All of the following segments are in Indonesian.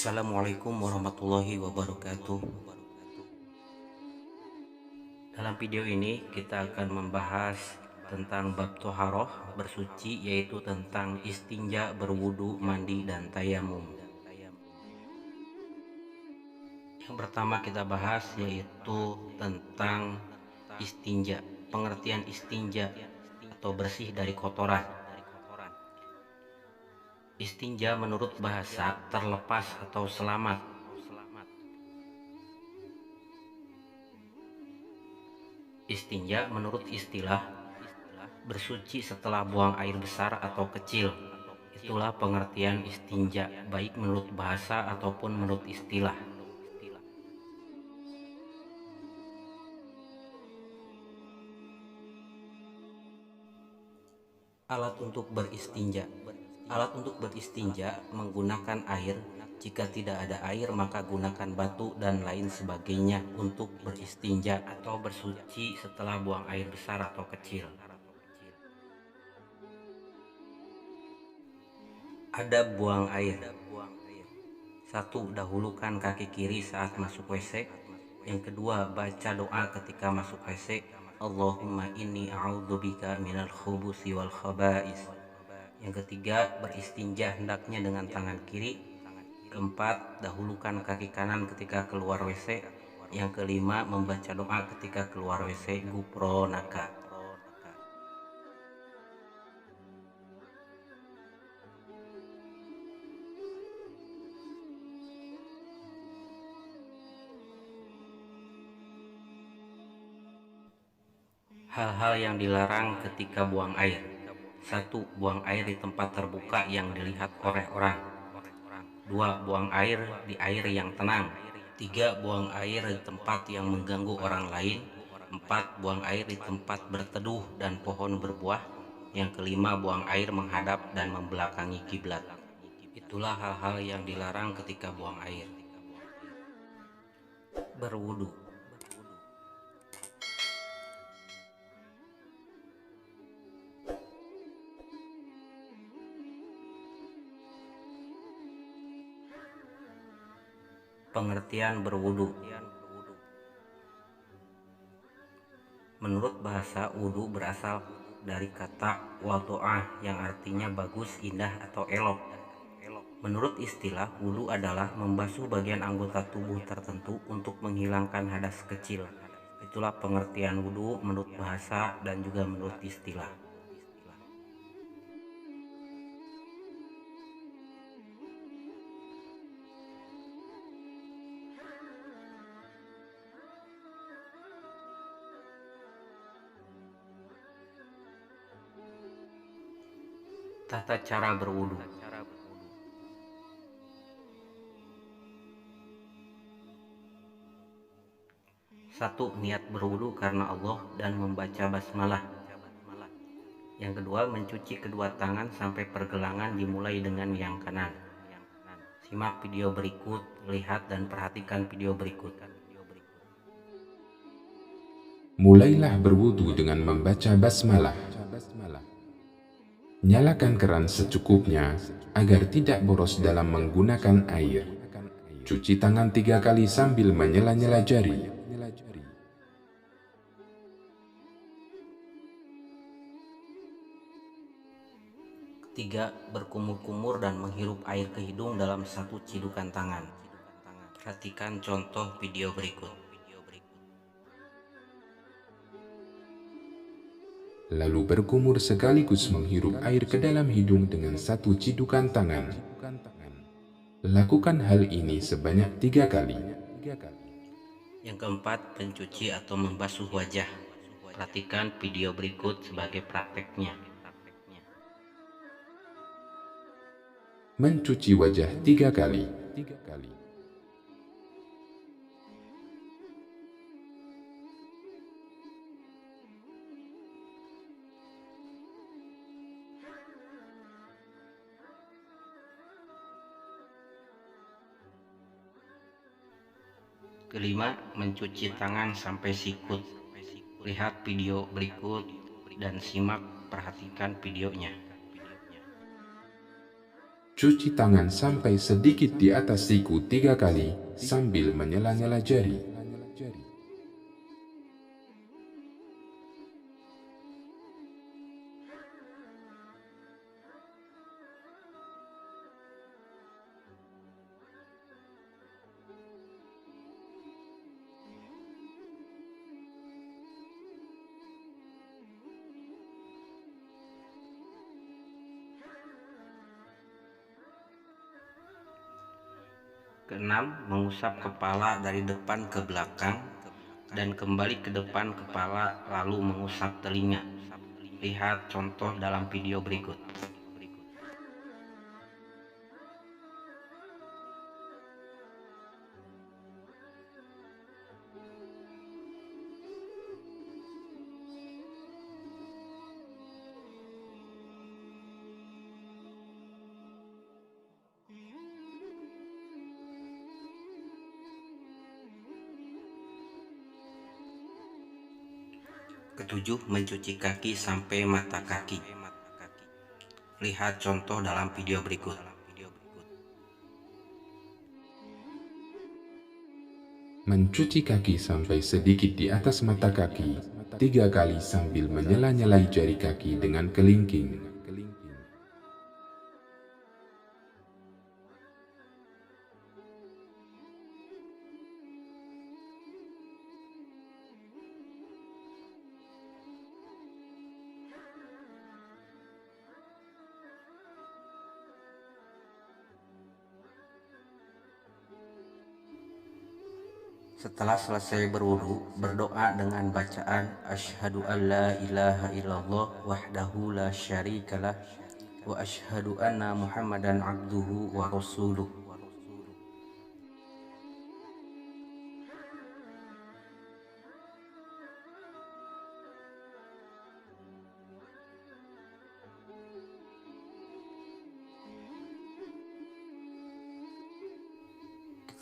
Assalamualaikum warahmatullahi wabarakatuh. Dalam video ini kita akan membahas tentang bab toharoh bersuci, yaitu tentang istinja, berwudu, mandi, dan tayamum. Yang pertama kita bahas yaitu tentang istinja. Pengertian istinja atau bersih dari kotoran. Istinja menurut bahasa terlepas atau selamat. Istinja menurut istilah bersuci setelah buang air besar atau kecil. Itulah pengertian istinja, baik menurut bahasa ataupun menurut istilah. Alat untuk beristinja. Alat untuk beristinja menggunakan air. Jika tidak ada air, maka gunakan batu dan lain sebagainya untuk beristinja atau bersuci setelah buang air besar atau kecil. Adab buang air. 1. Dahulukan kaki kiri saat masuk WC. Yang kedua, baca doa ketika masuk WC. Allahumma inni a'udzubika minal khubusi wal khaba'is. Yang ketiga, beristinja hendaknya dengan tangan kiri. Keempat, dahulukan kaki kanan ketika keluar WC. Yang kelima, membaca doa ketika keluar WC, gufronaka. Hal-hal yang dilarang ketika buang air. 1. Buang air di tempat terbuka yang dilihat oleh orang. 2. Buang air di air yang tenang. 3. Buang air di tempat yang mengganggu orang lain. 4. Buang air di tempat berteduh dan pohon berbuah. Yang kelima, buang air menghadap dan membelakangi kiblat. Itulah hal-hal yang dilarang ketika buang air. Berwudu. Pengertian berwudu. Menurut bahasa, wudu berasal dari kata wadu'ah yang artinya bagus, indah, atau elok. Menurut istilah, wudu adalah membasuh bagian anggota tubuh tertentu untuk menghilangkan hadas kecil. Itulah pengertian wudu menurut bahasa dan juga menurut istilah. Tata cara berwudu. Satu, niat berwudu karena Allah dan membaca basmalah. Yang kedua, mencuci kedua tangan sampai pergelangan dimulai dengan yang kanan. Simak video berikut, lihat dan perhatikan video berikut. Mulailah berwudu dengan membaca basmalah. Nyalakan keran secukupnya agar tidak boros dalam menggunakan air. Cuci tangan 3 kali sambil menyela-nyela jari. Ketiga, berkumur-kumur dan menghirup air ke hidung dalam satu cidukan tangan. Perhatikan contoh video berikut. Lalu berkumur sekaligus menghirup air ke dalam hidung dengan satu cidukan tangan. Lakukan hal ini sebanyak 3 kali. Yang keempat, pencuci atau membasuh wajah. Perhatikan video berikut sebagai prakteknya. Mencuci wajah 3 kali. Kelima, mencuci tangan sampai sikut. Lihat video berikut dan simak, perhatikan videonya. Cuci tangan sampai sedikit di atas siku 3 kali sambil menyela-nyela jari. Keenam, mengusap kepala dari depan ke belakang dan kembali ke depan kepala lalu mengusap telinga. Lihat contoh dalam video berikut. Ketujuh, mencuci kaki sampai mata kaki. Lihat contoh dalam video berikut. Mencuci kaki sampai sedikit di atas mata kaki 3 kali sambil menyela-nyelai jari kaki dengan kelingking. Setelah selesai berwudu, berdoa dengan bacaan Asyhadu an la ilaha illallah wahdahu la syarikalah wa asyhadu anna Muhammadan abduhu wa rasuluh.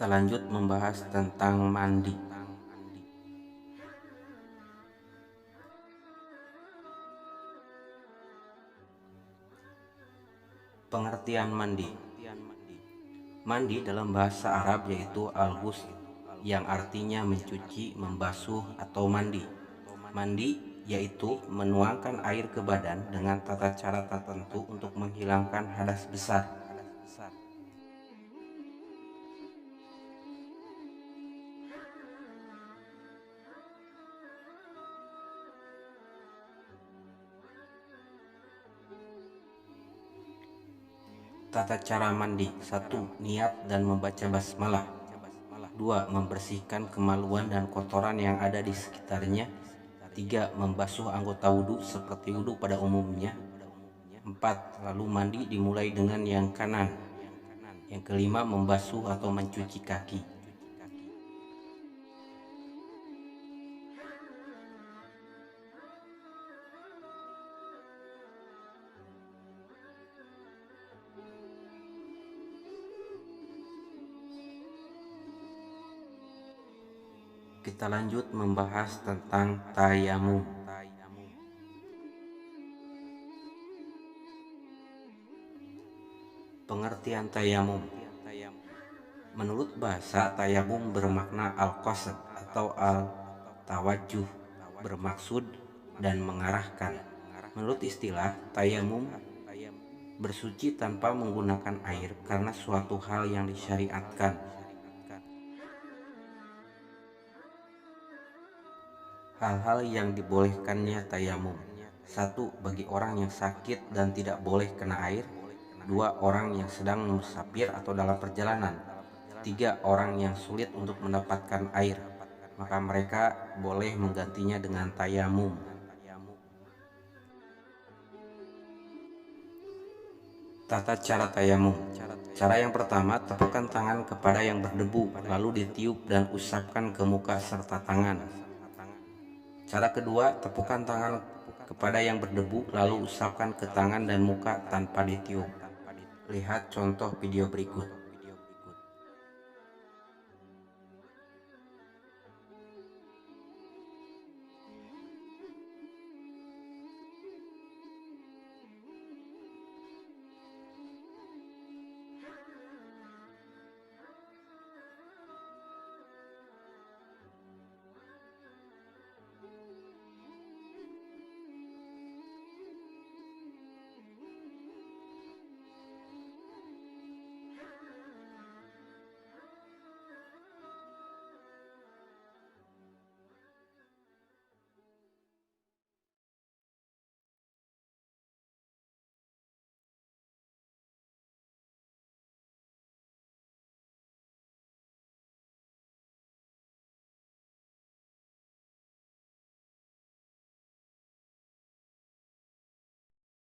Kita lanjut membahas tentang mandi. Pengertian mandi. Mandi dalam bahasa Arab yaitu al-ghusl, yang artinya mencuci, membasuh, atau mandi. Mandi yaitu menuangkan air ke badan dengan tata cara tertentu untuk menghilangkan hadas besar. Tata cara mandi: 1. Niat dan membaca basmalah. 2. Membersihkan kemaluan dan kotoran yang ada di sekitarnya. 3. Membasuh anggota wudhu seperti wudhu pada umumnya. 4. Lalu mandi dimulai dengan yang kanan. Yang kelima, membasuh atau mencuci kaki. Kita lanjut membahas tentang tayamum. Pengertian tayamum. Menurut bahasa, tayamum bermakna al-qasd atau al-tawajjuh, bermaksud dan mengarahkan. Menurut istilah, tayamum bersuci tanpa menggunakan air karena suatu hal yang disyariatkan. Hal-hal yang dibolehkannya tayamum: 1. Bagi orang yang sakit dan tidak boleh kena air. 2. Orang yang sedang musafir atau dalam perjalanan. 3. Orang yang sulit untuk mendapatkan air, maka mereka boleh menggantinya dengan tayamum. Tata cara tayamum. Cara yang pertama, tepukkan tangan kepada yang berdebu, lalu ditiup dan usapkan ke muka serta tangan. Cara kedua, tepukkan tangan kepada yang berdebu, lalu usapkan ke tangan dan muka tanpa ditiup. Lihat contoh video berikut.